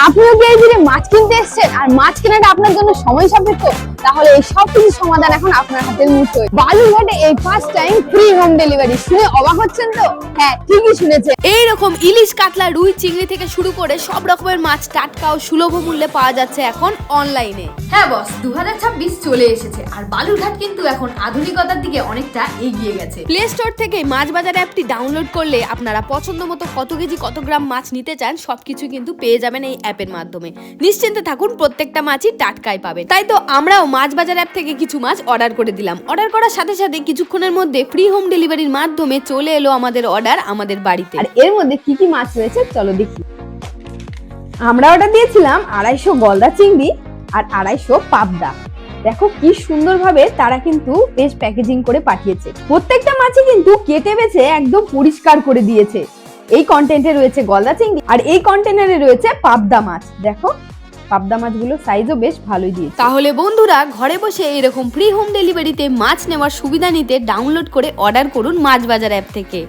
আপনিও কি এই দিনে মাছ কিনতে এসেছেন আর মাছ কেনাটা আপনার জন্য সময় সাপেক্ষ? তাহলে এই সব কিছু সমাধান এখন আপনার হাতের মুঠোয়। বালুরঘাটে এই first time free home delivery. শুনে অবাক হচ্ছেন তো? হ্যাঁ, ঠিকই শুনেছেন। এইরকম ইলিশ, কাতলা, রুই, চিংড়ি থেকে শুরু করে সব রকমের মাছ টাটকা ও সুলভ মূল্যে পাওয়া যাচ্ছে এখন অনলাইনে। হ্যাঁ বস, 2026 চলে এসেছে আর বালুরঘাট কিন্তু এখন আধুনিকতার দিকে অনেকটা এগিয়ে গেছে। প্লে স্টোর থেকে মাছ বাজার অ্যাপটি ডাউনলোড করলে আপনারা পছন্দ মতো কত কেজি কত গ্রাম মাছ নিতে চান সবকিছু কিন্তু পেয়ে যাবেন এই অ্যাপের মাধ্যমে। নিশ্চিন্তে থাকুন, প্রত্যেকটা মাছই টাটকাই পাবেন। তাই তো আমরাও মাছ বাজার অ্যাপ থেকে কিছু মাছ অর্ডার করে দিলাম। অর্ডার করার সাথে সাথে কিছুক্ষণের মধ্যে ফ্রি হোম ডেলিভারির মাধ্যমে চলে এলো আমাদের অর্ডার আমাদের বাড়িতে। আর এর মধ্যে কি কি মাছ রয়েছে চলো দেখি। আমরা অর্ডার দিয়েছিলাম 250 গলদা চিংড়ি আর 250 পাবদা। দেখো কি সুন্দরভাবে তারা কিন্তু বেশ প্যাকেজিং করে পাঠিয়েছে। প্রত্যেকটা মাছই কিন্তু কেটে বেছে একদম পরিষ্কার করে দিয়েছে। এই কন্টেন্টে রয়েছে গলদা চিংড়ি আর এই কন্টেনারে রয়েছে পাবদা মাছ। দেখো পাবদা মাছগুলো সাইজও বেশ ভালোই দিয়েছে। তাহলে বন্ধুরা, ঘরে বসে এরকম ফ্রি হোম ডেলিভারিতে মাছ নেওয়ার সুবিধা নিতে ডাউনলোড করে অর্ডার করুন মাছ বাজার অ্যাপ থেকে।